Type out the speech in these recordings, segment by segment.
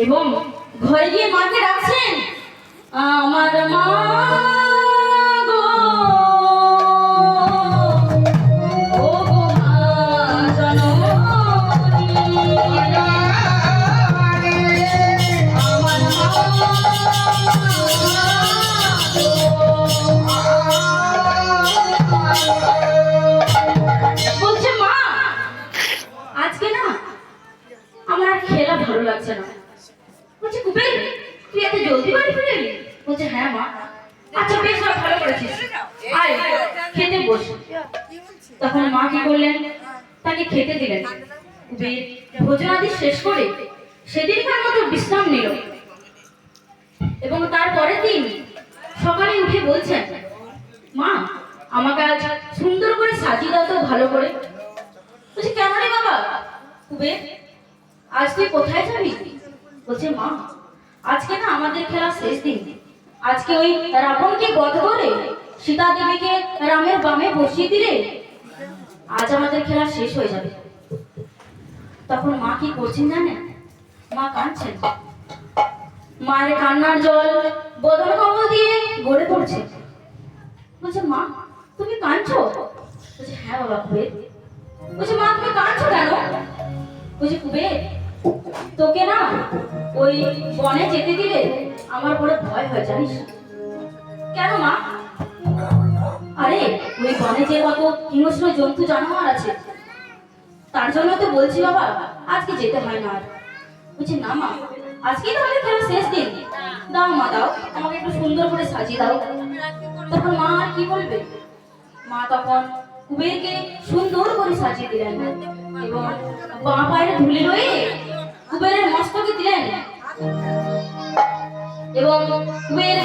এবং ঘরে গিয়ে মাকে ডাকছেন, আমার মা গো, ও গো মা জননী, আমার মা বলছে, মা আজকে না আমার আর খেলা ভালো লাগছে না। বলছে, কুবের তুই এত জলদি বাড়ি ফিরে এলি? বলছে, হ্যাঁ মা। আচ্ছা বেশ, ভালো করেছিস, আয় খেতে বস। তখন মা কি করলেন, তাকে খেতে দিলেন। কুবের ভোজনাদি শেষ করে সেদিনকার মতো বিশ্রাম নিল এবং তারপরের দিন সকালে উঠে বলছেন, মা আমাকে আজ সুন্দর করে সাজিয়ে দাও তো ভালো করে। বলছে, কেন রে বাবা? কুবের আজ তুই কোথায় যাবি? বলছে, মা আজকে না আমাদের খেলা শেষ দিন। আজকে ওই রাবণকে বধ করে সীতা দেবীকে রামের বামে বসিয়ে দিলে আজ আমাদের খেলা শেষ হয়ে যাবে। তখন মা কি করছেন জানেন? মা কাঁদছেন। মায়ের কান্নার জল বদন কবল দিয়ে গড়ে পড়ছে। বলছে, মা তুমি কাঁদছো? বলছে, হ্যাঁ বাবা। কুবের বলছে, মা তুমি কাঁদছো কেন? বলছে, কুবের তোকে না ওই বনে যেতে দিলে আমার বড় ভয় হয় জানিস। কেন মা? আরে ওই বনে যে কত হিংস্র জন্তু জানোয়ার আছে, তার জন্য তো বলছি বাবা আজকে যেতে হয় না। বলছি, না মা আজকে তো আমাদের খেলা শেষ দিন, দাও মা দাও, আমাকে একটু সুন্দর করে সাজিয়ে দাও। তখন মা আর কি বলবে? মা তখন কুবেরকে সুন্দর করে সাজিয়ে দিলেন এবং বাঁ পায়ের ধুলি রয়ে কুবেরের মস্তকে দিলেন এবং কুবের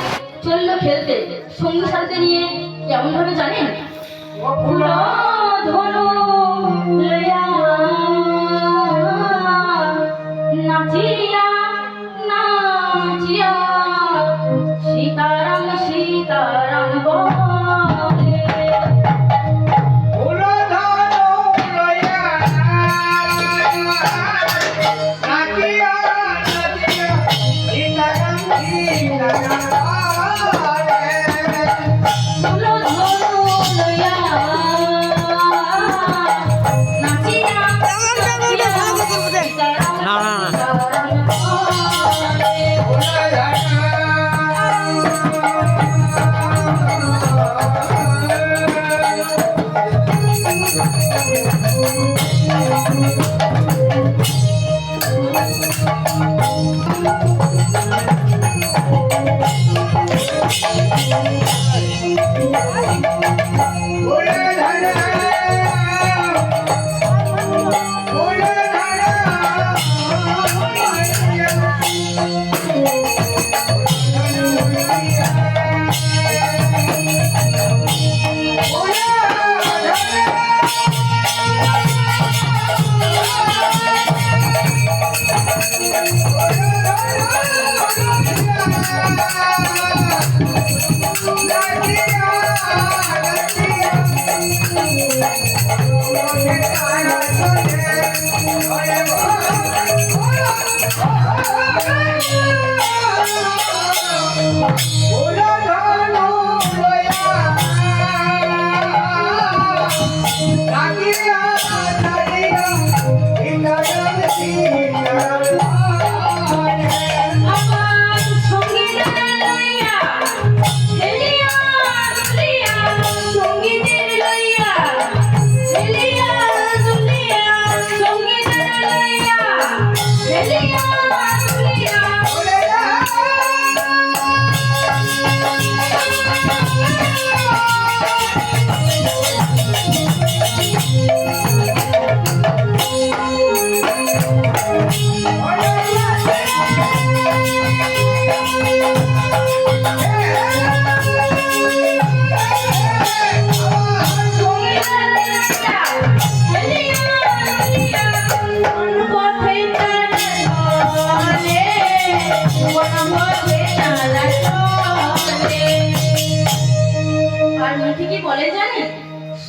চলল খেলতে, সঙ্গী সাথে নিয়ে। কেমন ভাবে জানেন? ফুল ধনু লইয়া নাচিয়া নাচিয়া সীতারাম সীতারাম বলে।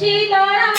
সীতারাম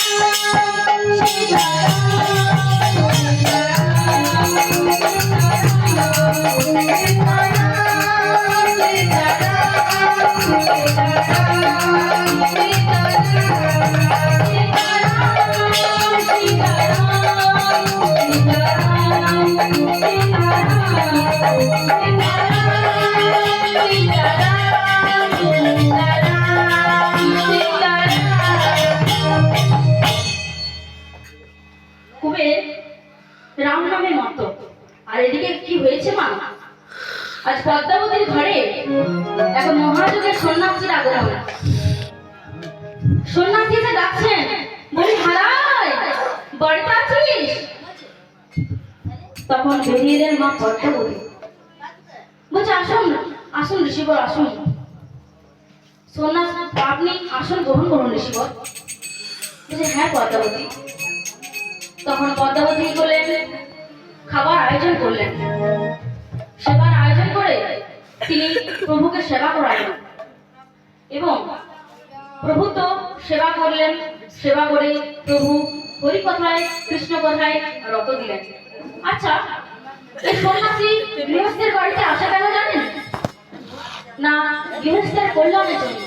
কুবের রাম নামে মত। আর এদিকে কি হয়েছে মা, আজ পদ্মাবতীর ঘরে এক মহাযুগের সন্ন্যাসীর আগমন। সন্ন্যাসী এসে ডাকছেন, বলি হারাই বাড়িতে আছিস? তখন বেরিয়ে এলেন মা পদ্মাবতী। বলছে আসুন আসুন ঋষিবর আসুন। সন্ন্যাস আপনি আসন গ্রহণ করুন ঋষিবর। বলছে হ্যাঁ পদ্মাবতী। তখন পদ্মাবতী করলেন, খাবার আয়োজন করলেন। সেবার আয়োজন করে তিনি প্রভুকে সেবা করালেন এবং প্রভু তো সেবা করলেন। সেবা করে প্রভু হরি কথায় কৃষ্ণ কথায় রত দিলেন। আচ্ছা, এই সন্ন্যাসী গৃহস্থের বাড়িতে আসা কেন জানেন? না গৃহস্থের কল্যাণের জন্য।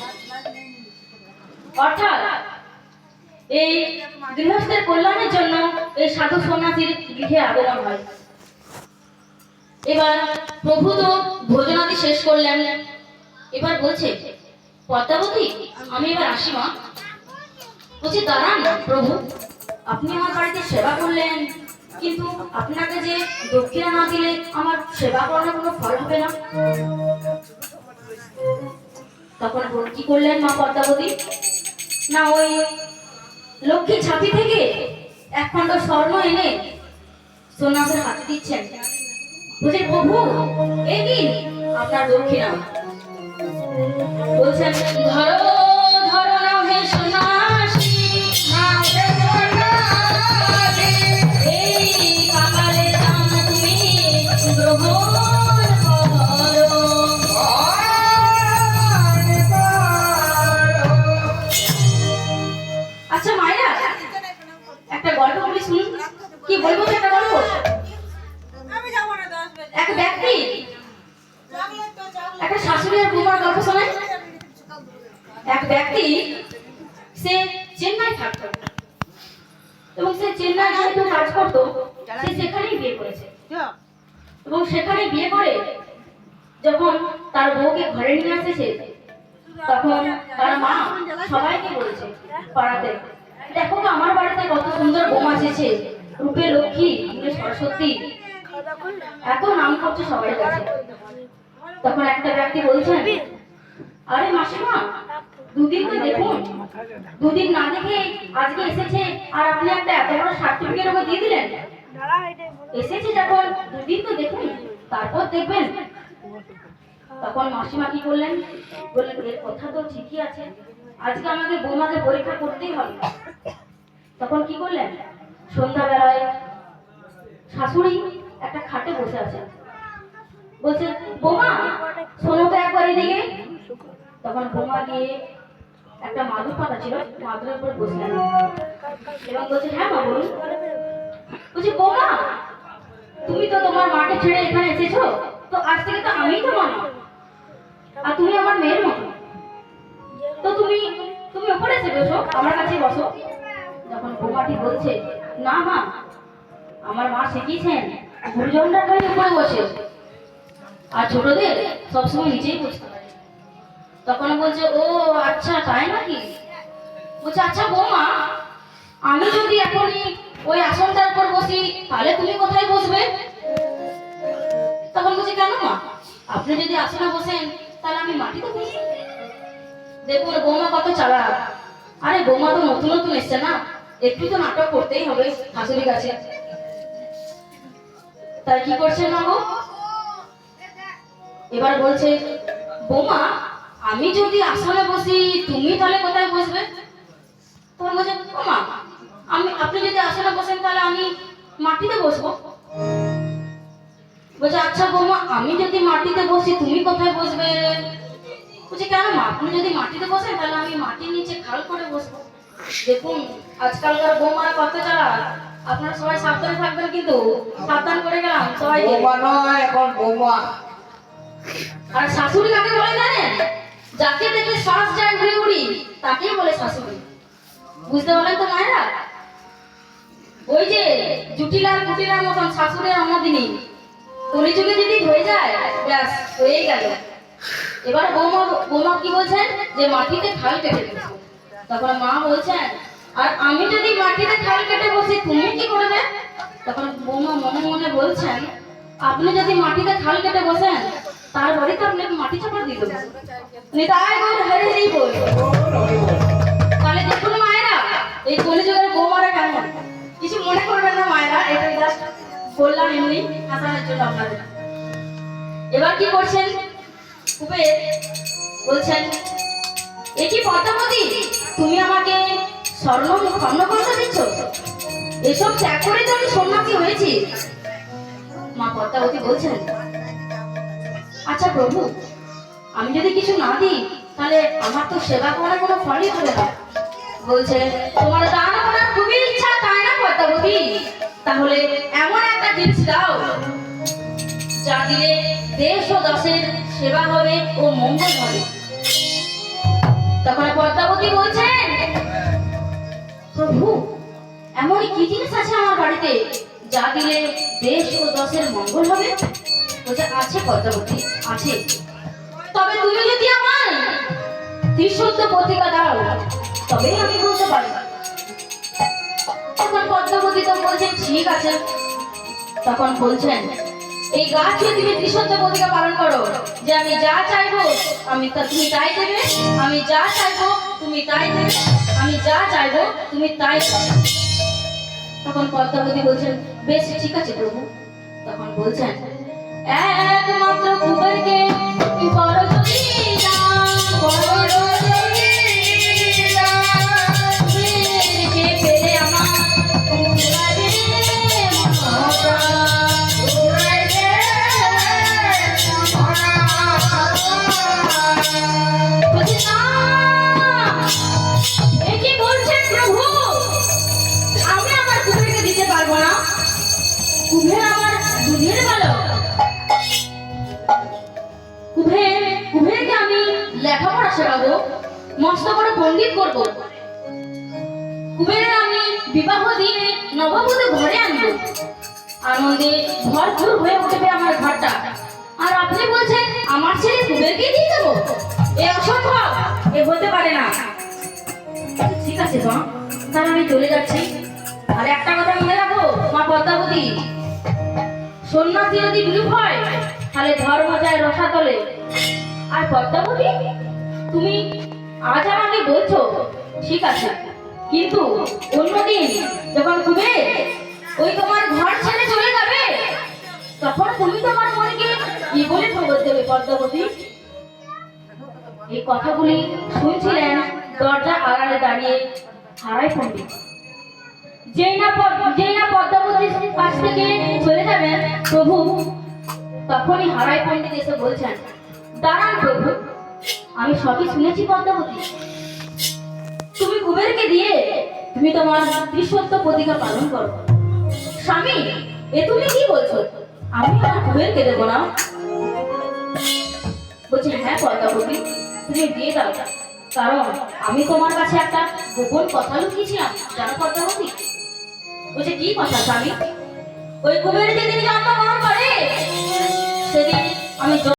অর্থাৎ এই গৃহস্থের কল্যাণের জন্য এই সাধু সন্ন্যাসীর গৃহে আগমন হয়। এবার প্রভু তো ভোজনাদি শেষ করলেন। এবার বলছে পদ্মাবতী আমি এবার আসি মা। বলছি দাঁড়ান প্রভু, আপনি আমার বাড়িতে সেবা করলেন, কিন্তু আপনাকে যে দক্ষিণা না দিলে আমার সেবা করার কোনো ফল হবে না। তখন কি করলেন মা পদ্মাবতী? না ওই লক্ষ্মী ছাতি থেকে এক খণ্ড স্বর্ণ এনে সন্ন্যাসের হাতে দিচ্ছেন। বলছে প্রভু এই কি আপনার দক্ষিণা। বলছেন ধরো ধরো না হে সন্ন্যাসী, এই কাকালে দান তুমি গ্রহণ করো। আচ্ছা মায়েরা একটা গল্প বলি শুনুন। কি বলবো একটা গল্প? এক ব্যক্তি একটা শাশুড়ি আর বৌমার গল্প শোনায়। এক ব্যক্তি সে চেন্নাই থাকতো এবং সে চেন্নাই যেহেতু কাজ করতো সে সেখানেই বিয়ে করেছে এবং সেখানে বিয়ে করে যখন তার বউকে ঘরে নিয়ে আসেছে তখন তার মা সবাইকে বলেছে পাড়াতে, দেখো তো আমার বাড়িতে কত সুন্দর বউ এসেছে, রূপে লক্ষ্মী গুণে সরস্বতী, এত নাম করছে সবার কাছে। তখন একটা ব্যক্তি বলছেন, আরে মাসিমা দুদিন তো দেখুন, দুদিন না দেখে আজকে এসেছে আর আপনি একটা এত বড় সার্টিফিকেট ওকে দিয়ে দিলেন। এসেছে যখন দুদিন তো দেখুন, তারপর দেখবেন। তখন মাসিমা কি করলেন, বললেন এর কথা তো ঠিকই আছে, আজকে আমাকে বৌমাকে পরীক্ষা করতেই হবে। তখন কি করলেন, সন্ধ্যাবেলায় শাশুড়ি একটা খাটে বসে আছে, বলছে বৌমা শোনো তো একবার এদিকে। তখন বৌমা গিয়ে একটা মাদুর পাতা ছিল মাদুরের উপর বসলেন এবং বলছে হ্যাঁ মা বলুন। বলছি বৌমা তুমি তো তোমার মাকে ছেড়ে এখানে এসেছো, তো আজ থেকে তো আমিই তোমার মা আর তুমি আমার মেয়ের মতো, তো তুমি তুমি উপরে এসে বসো, আমার কাছে বসো। যখন বৌমাটি বলছে না মা, আমার মা শিখিয়েছেন গুরুজনরা খালি উপরে বসে আর ছোটদের সবসময় নিচেই বসতে পারে। তখন বলছে ও আচ্ছা তাই নাকি। বলছে আচ্ছা বৌমা আমি যদি এখনই ওই আসনটার উপর বসি তাহলে তুমি কোথায় বসবে? তখন বলছে কেন মা, আপনি যদি আসনে বসেন তাহলে আমি মাটিতে বসবো। দেখুন বৌমা কত চালাক। আরে বৌমা তো নতুন নতুন এসছে না, একটু তো নাটক করতেই হবে শাশুড়ির কাছে। তাই কি করছে না গো, এবার বলছে বৌমা আমি যদি আসনে বসি তুমি তাহলে কোথায় বসবে? তখন বলছে বৌমা আপনি যদি আসনে বসেন তাহলে আমি মাটিতে বসবো। বলছে আচ্ছা বৌমা আমি যদি মাটিতে বসি তুমি কোথায় বসবে? বলছে কেন মা, আপনি যদি মাটিতে বসেন তাহলে আমি মাটির নিচে খাল করে বসবো। দেখুন আজকালকার বৌমারা কত চালা, আপনারা সবাই সাবধানে থাকবেন, কিন্তু সাবধান করে গেলাম সবাই। বৌমা নয়, এখন বৌমা। আর শাশুড়ি কাকে বলে জানেন? যাকে দেখে শ্বাস যায় ঘুরে ঘুরি তাকেই বলে শাশুড়ি। বুঝতে পারলেন তো মায়েরা? ওই যে জুটিলার কুটিলার মতন শাশুড়ির আমাদিনী কলিযুগে যদি হয়ে যায়, ব্যাস হয়ে গেল। এবার বৌমা কি বলছেন যে মাটিতে খাল কেটে বসো। তখন মা বলছেন, আর আমি যদি মাটিতে খাল কেটে বসি তুমি কি করবে? তখন বৌমা মনে মনে বলছেন, আপনি যদি মাটিতে খাল কেটে বসেন তারপরে তো আপনাকে মাটি চাপা দিয়ে দেবো। নিতাই বল হরি হরি বল। তাহলে দেখুন মায়েরা, এই কলিযুগের বৌমারা কেমন, কিছু মনে করবেন না মায়েরা, এটা জাস্ট বললাম এমনি হাসানোর জন্য আপনাদের। এবার কি করছেন? কুবের বলছেন, এ কি পদ্মাবতী, তুমি আমাকে স্বর্ণ করতে দিচ্ছ? এসব ত্যাগ করে তো আমি সন্ন্যাসী হয়েছি। মা পদ্মাবতী বলছেন, আচ্ছা প্রভু, আমি যদি কিছু না দিই তাহলে আমার তো সেবা করার কোনো ফলই হবে না। বলছে, তোমার দান করার খুবই ইচ্ছা তাই না পদ্মাবতী? তাহলে এমন একটা জিনিস দাও যা দিলে দেশ ও দাসের সেবা হবে ও মঙ্গল হবে। তখন পদ্মাবতী বলছেন, প্রভু, এমন কি জিনিস আছে আমার বাড়িতে যা দিলে দেশ ও দাসের মঙ্গল হবে? বলছে, আছে পদ্মাবতী, আছে। তবে তুমি যদি আমার ত্রিশুদ্ধ পত্রিকা দাও তবেই আমি বলতে পারি। তখন পদ্মাবতী তো বলছেন, ঠিক আছে। তখন বলছেন, এই গাছ যদি তুমি ত্রিশুদ্ধ পত্রিকা পালন করো যে আমি যা চাইবো তুমি তাই দেবে, আমি যা চাইবো তুমি তাই দেবে, আমি যা চাইবো তুমি তাই দেবে। তখন পদ্মাবতী বলছেন, বেশ ঠিক আছে প্রভু। তখন বলছেন, একমাত্র কুবেরকে বড় জমিদার, বড় জমিদার, কুবেরকে পেলে আমার কুড়াবে মনপ্রাণ, কুড়াবে মনপ্রাণ। বলছে, না, এ কি বলছেন প্রভু? আমি আমার কুবেরকে দিতে পারবো না। কুবের আমার দুধের বালক। কুবেরকে আমি লেখাপড়া শেখাবো, মস্ত বড় পণ্ডিত করবো। কুবেরের আমি বিবাহ দিয়ে নববধূ ঘরে আনবো, আনন্দে ভরপুর হয়ে উঠবে আমার ঘরটা। আর আপনি বলছেন আমার ছেলে কুবেরকে দিয়ে দেবো? এ অসম্ভব, এ হতে পারে না। ঠিক আছে মা, তাহলে আমি চলে যাচ্ছি। আর একটা কথা মনে রাখো মা পদ্মাবতী, সন্ন্যাসী যদি বিলুপ হয় তাহলে ধর্ম যায় রসাতলে। আর পদ্মাবতী, তুমি আজ আমাকে বলছো ঠিক আছে, কিন্তু অন্যদিন যখন কুবের ওই তোমার ঘর ছেড়ে চলে যাবে তখন তুমি তোমার মনকে কি বলে খবর দেবে পদ্মাবতী? এই কথাগুলি শুনছিলেন দরজা আড়ালে দাঁড়িয়ে হারাই পণ্ডিত। যেই না পদ্মাবতীর কাছ থেকে চলে যাবেন প্রভু, তখনই হারাই পণ্ডিত এসে বলছেন, দাঁড়ান প্রভু, আমি সবই শুনেছি পদ্মাবতী। তুমি কুবেরকে দিয়ে তুমি তোমার ত্রিসত্য প্রতিজ্ঞা পালন করো। স্বামী, এ তুমি কি বলছো? আমি আমার কুবেরকে দেবো না? বলছে, হ্যাঁ পদ্মাবতী, তুমি দিয়ে দাও, কারণ আমি তোমার কাছে একটা গোপন কথা লুকিয়েছিলাম, জানো পদ্মাবতী? বলছে, কি কথা স্বামী? ওই কুবের যেদিন জন্মগ্রহণ করে